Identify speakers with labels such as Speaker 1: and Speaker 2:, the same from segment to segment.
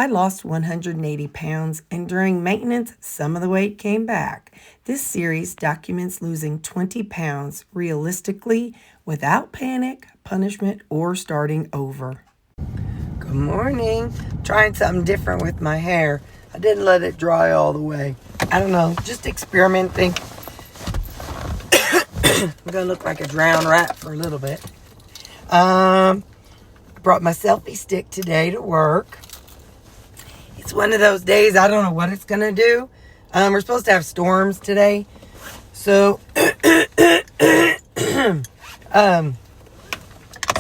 Speaker 1: I lost 180 pounds, and during maintenance, some of the weight came back. This series documents losing 20 pounds realistically without panic, punishment, or starting over. Good morning. Trying something different with my hair. I didn't let it dry all the way. I don't know, just experimenting. I'm going to look like a drowned rat for a little bit. Brought my selfie stick today to work. It's one of those days, I don't know what it's going to do. We're supposed to have storms today. So, so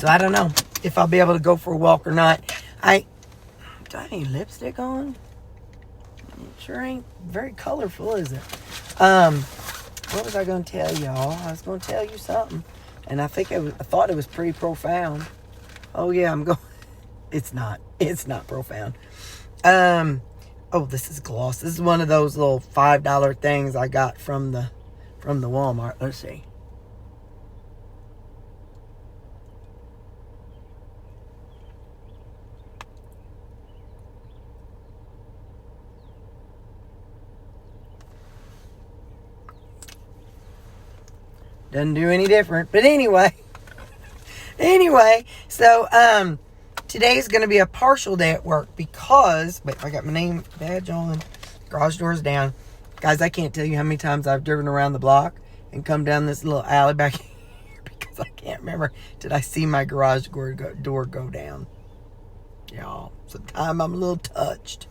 Speaker 1: I don't know if I'll be able to go for a walk or not. Do I have any lipstick on? It sure ain't very colorful, is it? What was I going to tell y'all? I was going to tell you something. And I thought it was pretty profound. Oh yeah, it's not profound. Oh, this is gloss. This is one of those little $5 things I got from the Walmart. Let's see. Doesn't do any different. But anyway, so today's going to be a partial day at work because, wait, I got my name badge on, garage door's down. Guys, I can't tell you how many times I've driven around the block and come down this little alley back here because I can't remember. Did I see my garage door go down? Y'all, sometimes I'm a little touched.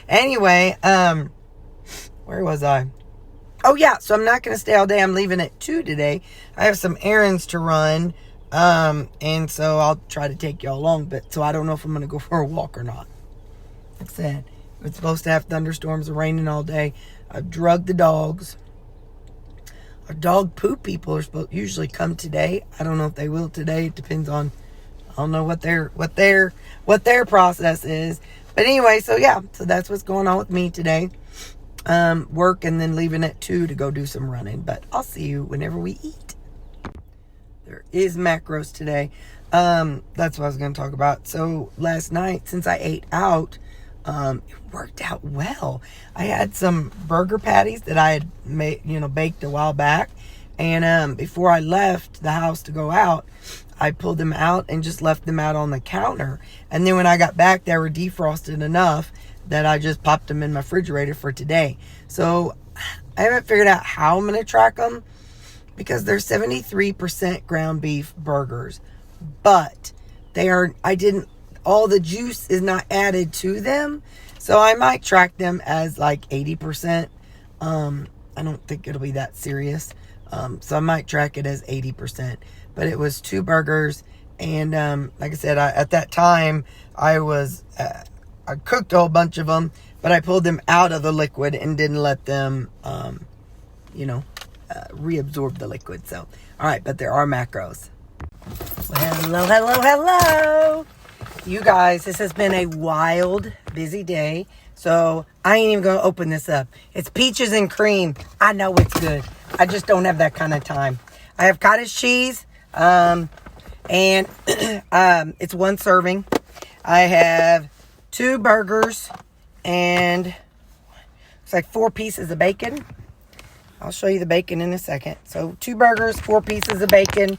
Speaker 1: Anyway, where was I? Oh yeah, so I'm not going to stay all day. I'm leaving at 2 today. I have some errands to run. And so I'll try to take y'all along, but so I don't know if I'm going to go for a walk or not. Like I said, it's supposed to have thunderstorms and raining all day. I've drugged the dogs. Our dog poop people are supposed to usually come today. I don't know if they will today. It depends on, I don't know what their process is. But anyway, so yeah, so that's what's going on with me today. Work and then leaving at 2 to go do some running, but I'll see you whenever we eat. There is macros today. That's what I was going to talk about. So last night, since I ate out, it worked out well. I had some burger patties that I had made, baked a while back. And before I left the house to go out, I pulled them out and just left them out on the counter. And then when I got back, they were defrosted enough that I just popped them in my refrigerator for today. So I haven't figured out how I'm going to track them, because they're 73% ground beef burgers, but all the juice is not added to them. So I might track them as like 80%. I don't think it'll be that serious. So I might track it as 80%, but it was 2 burgers. And, like I said, at that time I cooked a whole bunch of them, but I pulled them out of the liquid and didn't let them, reabsorb the liquid. So, all right, but there are macros. Well, hello. You guys, this has been a wild, busy day. So I ain't even going to open this up. It's peaches and cream. I know it's good. I just don't have that kind of time. I have cottage cheese, and it's 1 serving. I have 2 burgers and it's like 4 pieces of bacon. I'll show you the bacon in a second. So 2 burgers, 4 pieces of bacon.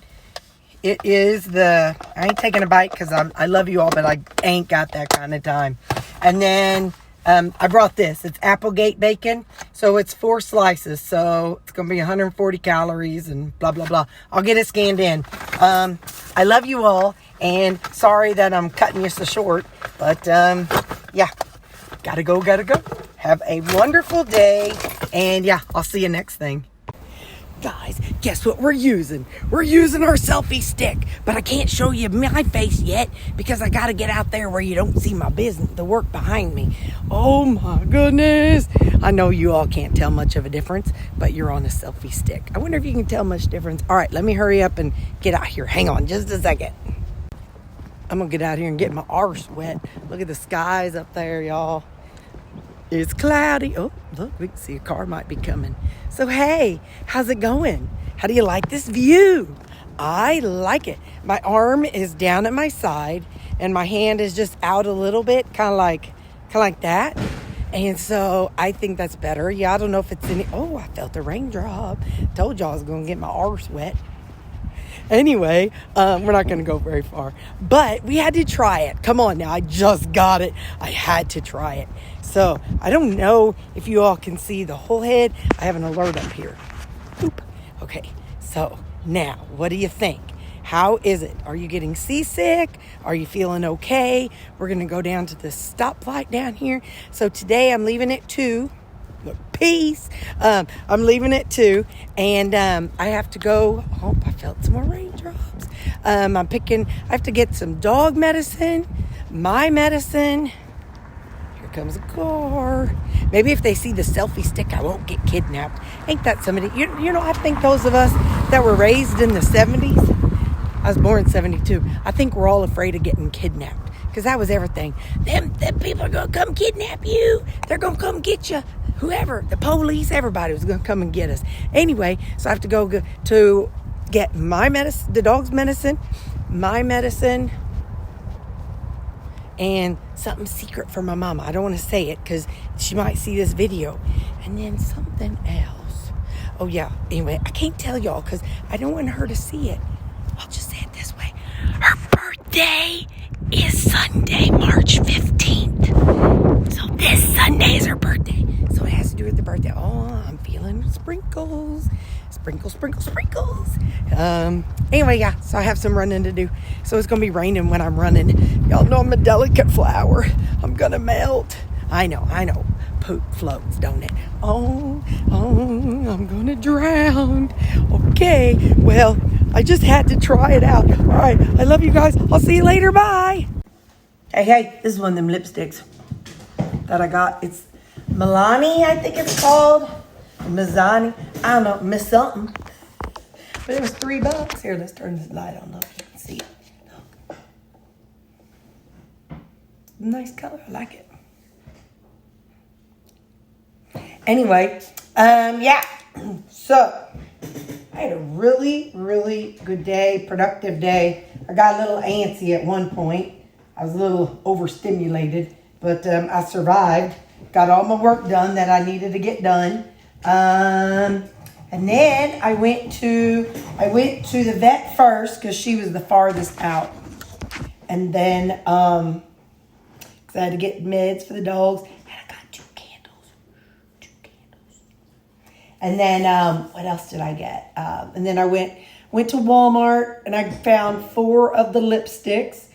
Speaker 1: It is I ain't taking a bite because I love you all, but I ain't got that kind of time. And then I brought this. It's Applegate bacon. So it's 4 slices. So it's going to be 140 calories and blah, blah, blah. I'll get it scanned in. I love you all. And sorry that I'm cutting you so short. But yeah, gotta go. Have a wonderful day. And yeah, I'll see you next thing. Guys, guess what we're using? We're using our selfie stick, but I can't show you my face yet because I got to get out there where you don't see my business, the work behind me. Oh my goodness. I know you all can't tell much of a difference, but you're on a selfie stick. I wonder if you can tell much difference. All right, let me hurry up and get out here. Hang on just a second. I'm going to get out here and get my arse wet. Look at the skies up there, y'all. It's cloudy. Oh, look, we can see a car might be coming. So, hey, how's it going? How do you like this view? I like it. My arm is down at my side, and my hand is just out a little bit, kind of like that. And so I think that's better. Yeah, I don't know if it's any. Oh, I felt a raindrop. Told y'all I was going to get my arse wet. Anyway, we're not going to go very far. But we had to try it. Come on now. I just got it. I had to try it. So I don't know if you all can see the whole head. I have an alert up here. Boop. Okay. So now, what do you think? How is it? Are you getting seasick? Are you feeling okay? We're going to go down to the stoplight down here. So today I'm leaving at 2. Look, peace. I'm leaving at 2. And I have to go. Oh, I felt some more raindrops. I have to get some dog medicine, my medicine. Here comes a car. Maybe if they see the selfie stick, I won't get kidnapped. Ain't that somebody? You know, I think those of us that were raised in the 70s, I was born in 72. I think we're all afraid of getting kidnapped because that was everything. Them people are going to come kidnap you. They're going to come get you. Whoever, the police, everybody was going to come and get us. Anyway, so I have to go to get my medicine, the dog's medicine, my medicine, and something secret for my mama. I don't want to say it because she might see this video. And then something else. Oh, yeah. Anyway, I can't tell y'all because I don't want her to see it. I'll just say it this way. Her birthday is Sunday, March 15th. So this Sunday is her birthday. So it has to do with the birthday. Oh, I'm feeling sprinkles. Sprinkles, sprinkles, sprinkles. Anyway, yeah, so I have some running to do. So it's going to be raining when I'm running. Y'all know I'm a delicate flower. I'm going to melt. I know. Poop floats, don't it? Oh, I'm going to drown. Okay, well, I just had to try it out. All right, I love you guys. I'll see you later. Bye. Hey, this is one of them lipsticks that I got. It's Milani, I think it's called. Mizani. I don't know, Miss something. But it was $3. Here, let's turn this light on. Look, you can see it. Look. Nice color. I like it. Anyway, yeah. So, I had a really, really good day, productive day. I got a little antsy at one point. I was a little overstimulated, but I survived. Got all my work done that I needed to get done. And then I went to the vet first because she was the farthest out. And then, because I had to get meds for the dogs. And I got two candles. And then, what else did I get? And then I went to Walmart and I found 4 of the lipsticks.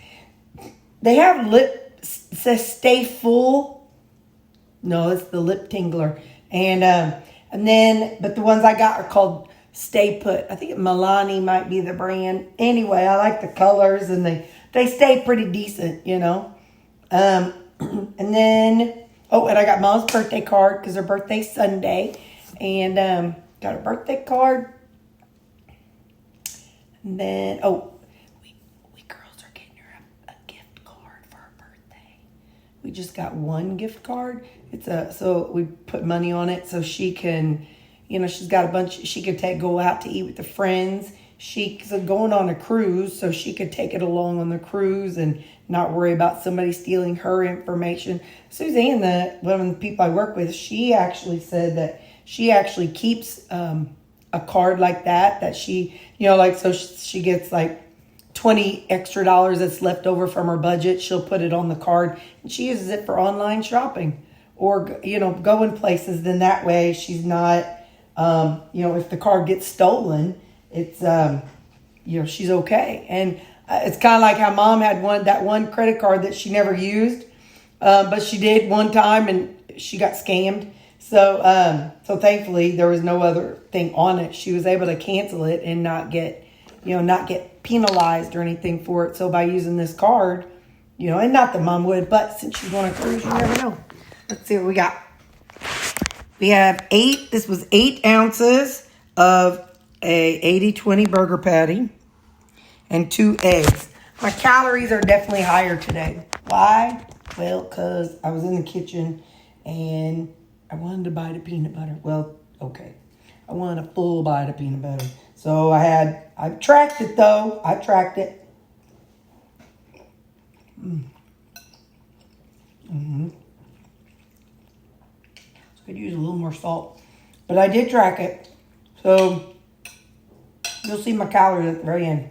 Speaker 1: They have says Stay Full. No, it's the lip tingler. And then, but the ones I got are called Stay Put. I think Milani might be the brand. Anyway, I like the colors and they stay pretty decent, you know. And then, and I got Mom's birthday card because her birthday's Sunday. And got a birthday card. And then, we girls are getting her a gift card for her birthday. We just got one gift card. So we put money on it so she can, she's got a bunch, she could go out to eat with the friends. She's going on a cruise, so she could take it along on the cruise and not worry about somebody stealing her information. Suzanne, one of the people I work with, she actually said that she actually keeps a card like that she, so she gets like $20 extra that's left over from her budget. She'll put it on the card and she uses it for online shopping or, going places. Then that way she's not, if the card gets stolen, it's, she's okay. And it's kind of like how Mom had that one credit card that she never used, but she did one time and she got scammed. So thankfully there was no other thing on it. She was able to cancel it and not get penalized or anything for it. So by using this card, and not that Mom would, but since she's on a cruise, you never know. Let's see what we got. We have 8 ounces of a 80-20 burger patty and 2 eggs. My calories are definitely higher today. Why? Well, because I was in the kitchen and I wanted to bite of peanut butter. Well, okay. I wanted a full bite of peanut butter. So I tracked it though. I tracked it. Could use a little more salt. But I did track it. So you'll see my calories at the very end.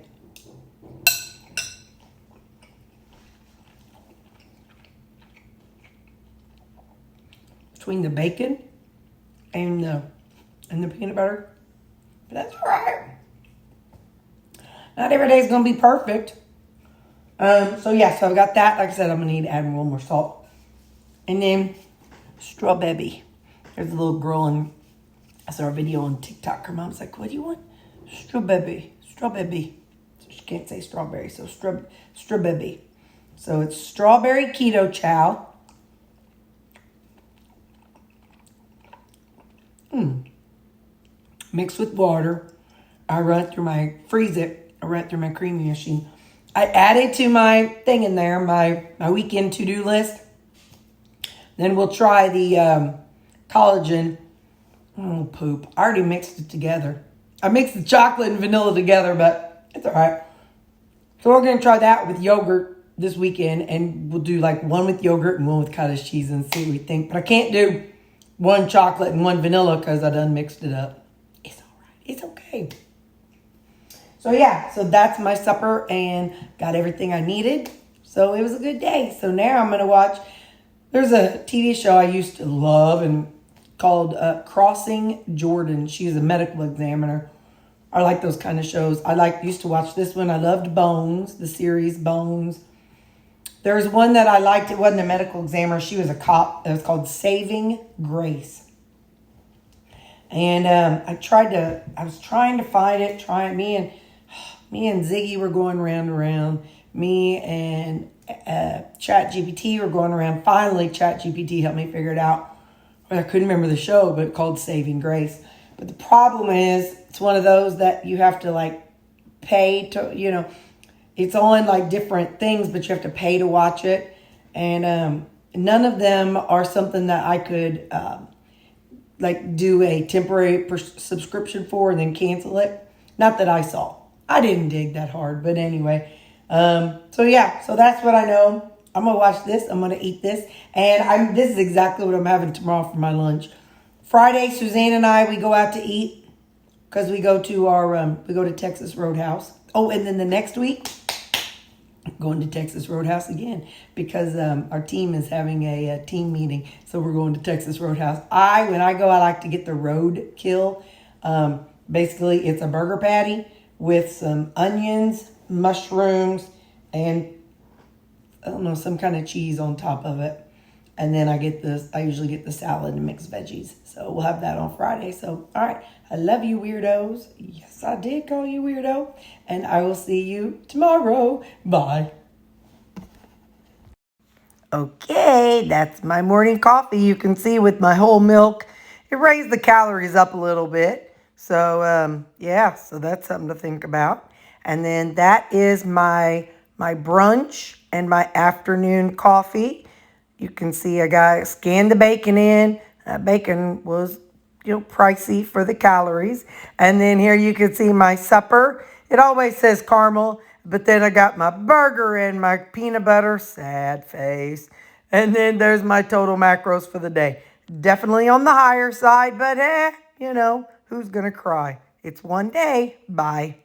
Speaker 1: Between the bacon and the peanut butter. But that's all right. Not every day is going to be perfect. So yeah, so I've got that. Like I said, I'm going to need to add a little more salt. And then strawberry. There's a little girl, and I saw a video on TikTok. Her mom's like, what do you want? Strawberry. Strawberry. So she can't say strawberry, so strawberry. So it's strawberry keto chow. Mixed with water. I run it through I run it through my creamy machine. I added to my thing in there, my weekend to-do list. Then we'll try the collagen. Oh, poop. I already mixed it together. I mixed the chocolate and vanilla together, but it's all right. So we're going to try that with yogurt this weekend, and we'll do like one with yogurt and one with cottage cheese and see what we think. But I can't do one chocolate and one vanilla because I done mixed it up. It's all right. It's okay. So yeah, so that's my supper and got everything I needed. So it was a good day. So now I'm going to watch. There's a TV show I used to love and called Crossing Jordan. She's a medical examiner. I like those kind of shows. Used to watch this one. I loved Bones, the series Bones. There's one that I liked. It wasn't a medical examiner. She was a cop. It was called Saving Grace. And I was trying to find it. Me and Ziggy were going round and round. Me and ChatGPT were going around. Finally, ChatGPT helped me figure it out. I couldn't remember the show, but called Saving Grace. But the problem is, it's one of those that you have to like pay to, it's on like different things, but you have to pay to watch it. And none of them are something that I could like do a temporary subscription for and then cancel it. Not that I saw. I didn't dig that hard, but anyway. So yeah, so that's what I know. I'm going to watch this. I'm going to eat this. And this is exactly what I'm having tomorrow for my lunch. Friday, Suzanne and I, we go out to eat because we go to we go to Texas Roadhouse. Oh, and then the next week, I'm going to Texas Roadhouse again because our team is having a team meeting. So we're going to Texas Roadhouse. When I go, I like to get the roadkill. Basically, it's a burger patty with some onions, mushrooms, and I don't know, some kind of cheese on top of it. And then I usually get the salad and mixed veggies. So we'll have that on Friday. So, all right. I love you, weirdos. Yes, I did call you weirdo. And I will see you tomorrow. Bye. Okay, that's my morning coffee. You can see with my whole milk, it raised the calories up a little bit. So, yeah, so that's something to think about. And then that is my brunch and my afternoon coffee. You can see I scanned the bacon in. That bacon was, pricey for the calories. And then here you can see my supper. It always says caramel, but then I got my burger and my peanut butter. Sad face. And then there's my total macros for the day. Definitely on the higher side, but who's going to cry? It's one day. Bye.